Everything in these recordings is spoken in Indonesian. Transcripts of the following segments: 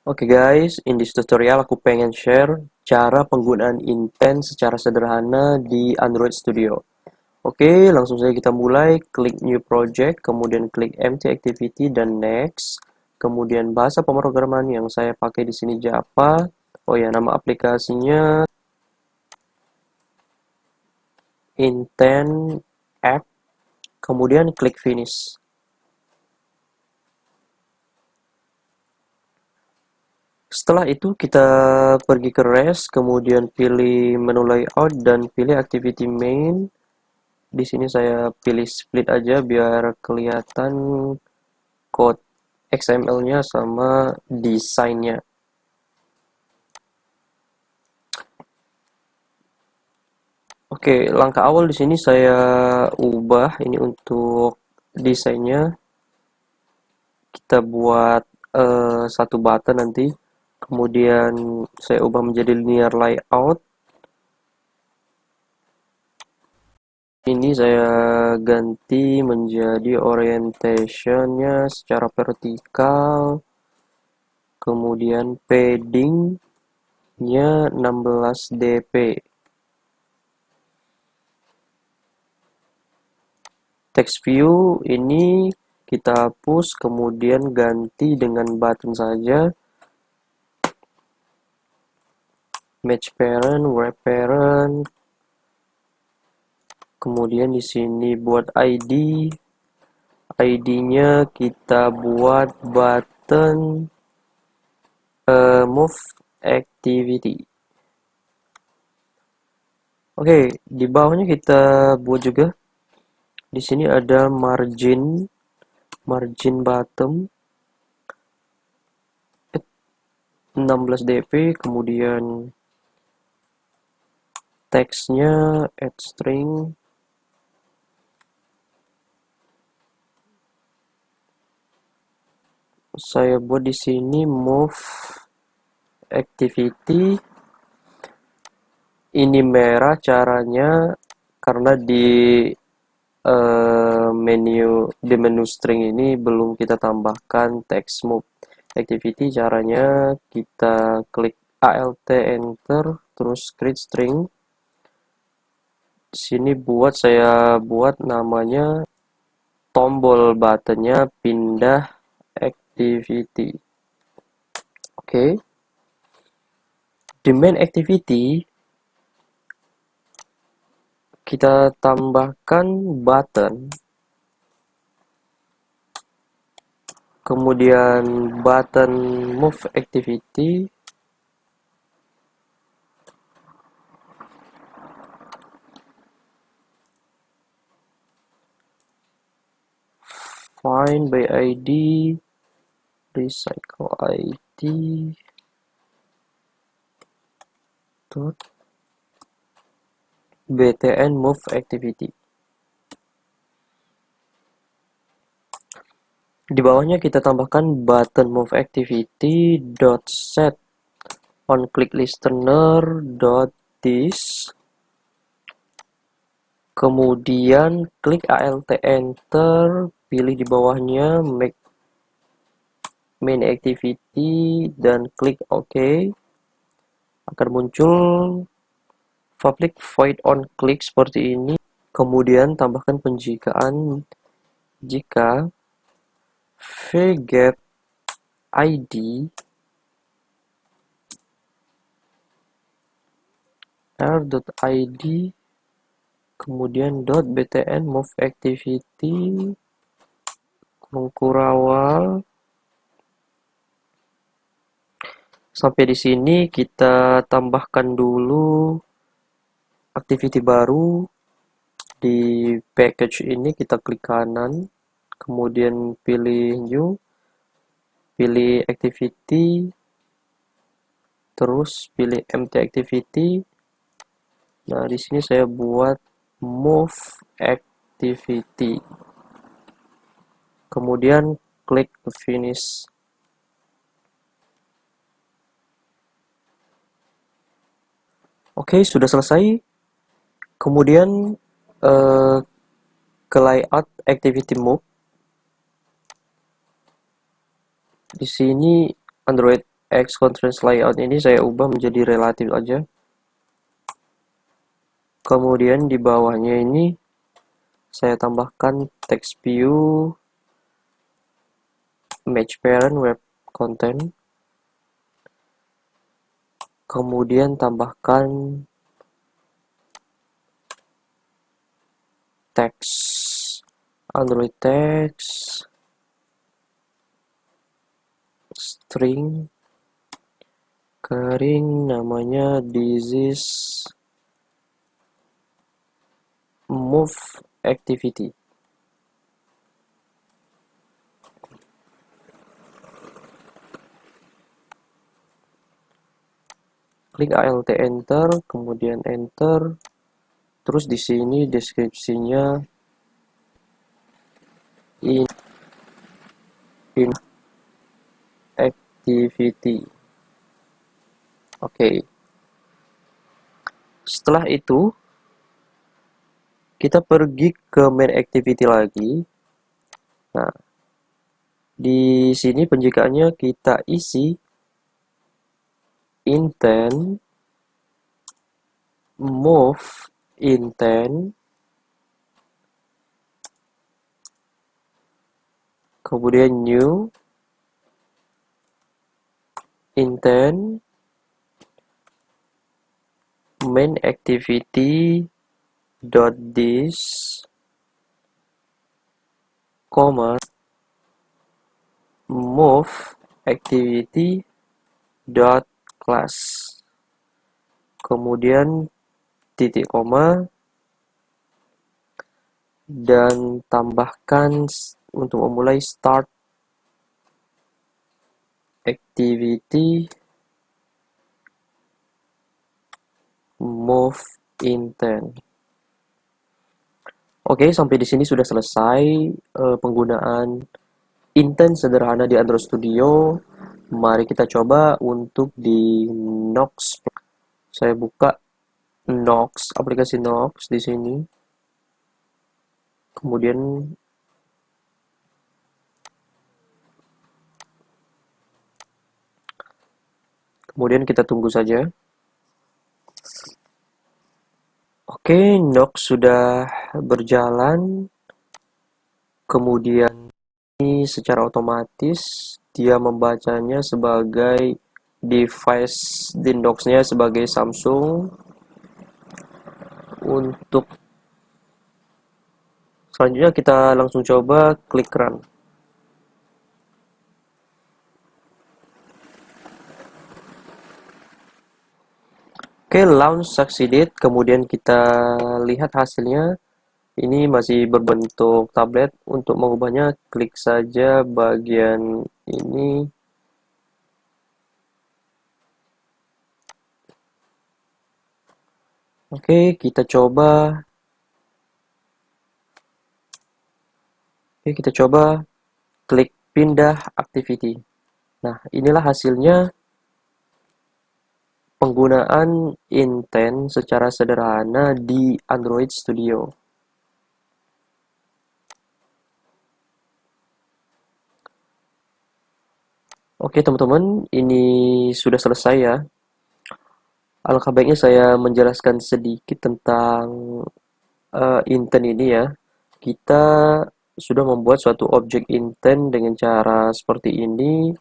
Oke guys, in this tutorial aku pengen share cara penggunaan Intent secara sederhana di Android Studio. Oke, langsung saja kita mulai. Klik New Project, kemudian klik Empty Activity dan Next. Kemudian bahasa pemrograman yang saya pakai di sini Java. Oh ya, nama aplikasinya Intent App. Kemudian klik Finish. Setelah itu kita pergi ke REST, kemudian pilih menu layout dan pilih activity main. Di sini saya pilih split aja biar kelihatan code XML-nya sama desainnya. Oke, langkah awal di sini saya ubah ini untuk desainnya. Kita buat satu button nanti. Kemudian saya ubah menjadi linear layout. Ini saya ganti menjadi orientation-nya secara vertikal. Kemudian padding-nya 16 dp. Text view ini kita hapus, kemudian ganti dengan button saja. Match parent, wrap parent. Kemudian di sini buat ID. ID-nya kita buat button move activity. Oke, di bawahnya kita buat juga. Di sini ada margin bottom 16 dp, kemudian teksnya add string. Saya buat di sini move activity. Ini merah caranya karena di menu string ini belum kita tambahkan text move activity. Caranya kita klik alt enter terus create string. Di sini saya buat namanya tombol buttonnya pindah activity. Oke. Di main activity kita tambahkan button, kemudian button move activity, find by ID, recycle ID, dot btn move activity. Di bawahnya kita tambahkan button move activity dot set on click listener dot this. Kemudian klik alt enter, pilih di bawahnya make main activity dan klik OK. Akan muncul public void on click seperti ini. Kemudian tambahkan penjagaan jika vget id r.id kemudian .btn move activity kurang sampai di sini. Kita tambahkan dulu activity baru. Di package ini kita klik kanan, kemudian pilih new, pilih activity, terus pilih empty activity. Nah, di sini saya buat move activity. Kemudian klik finish. Oke, sudah selesai. Kemudian ke layout activity move. Di sini Android X constraints layout ini saya ubah menjadi relatif aja. Kemudian di bawahnya ini saya tambahkan text view, match parent web content. Kemudian tambahkan text, Android text, string, kering, namanya disease move activity. Klik Alt enter, kemudian enter. Terus di sini deskripsinya in activity. Oke. Setelah itu kita pergi ke main activity lagi. Nah, di sini penjagaannya kita isi intent move intent, kemudian new intent main activity dot this, comma move activity dot class, kemudian titik koma, dan tambahkan untuk memulai start activity move intent. Oke, sampai di sini sudah selesai penggunaan intent sederhana di Android Studio. Mari kita coba untuk di Nox. Saya buka Nox, aplikasi Nox di sini. Kemudian kita tunggu saja. Oke, Nox sudah berjalan. Kemudian ini secara otomatis dia membacanya sebagai device di Nox-nya sebagai Samsung. Untuk selanjutnya kita langsung coba klik run. Oke, launch succeeded. Kemudian kita lihat hasilnya. Ini masih berbentuk tablet. Untuk mengubahnya, klik saja bagian ini. Oke, kita coba. Klik pindah activity. Nah, inilah hasilnya penggunaan intent secara sederhana di Android Studio. Oke teman-teman, ini sudah selesai ya. Alangkah baiknya saya menjelaskan sedikit tentang intent ini ya. Kita sudah membuat suatu objek intent dengan cara seperti ini,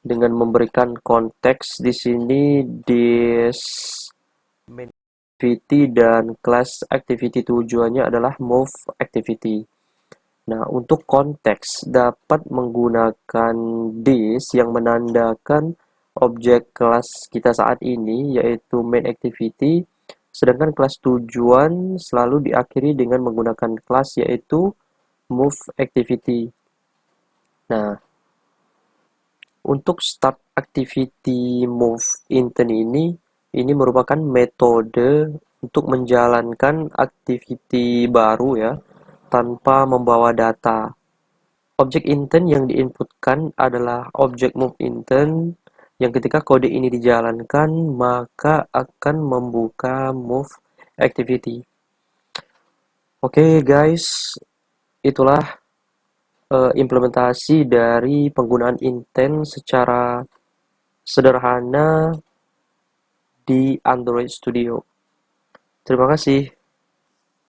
dengan memberikan konteks di sini this main activity dan class activity, tujuannya adalah move activity. Nah, untuk konteks dapat menggunakan this yang menandakan objek kelas kita saat ini, yaitu main activity, sedangkan kelas tujuan selalu diakhiri dengan menggunakan kelas yaitu move activity. Nah, untuk start activity move intent ini merupakan metode untuk menjalankan activity baru ya, tanpa membawa data. Objek intent yang diinputkan adalah objek move intent yang ketika kode ini dijalankan maka akan membuka move activity. Oke guys, itulah implementasi dari penggunaan intent secara sederhana di Android Studio. Terima kasih.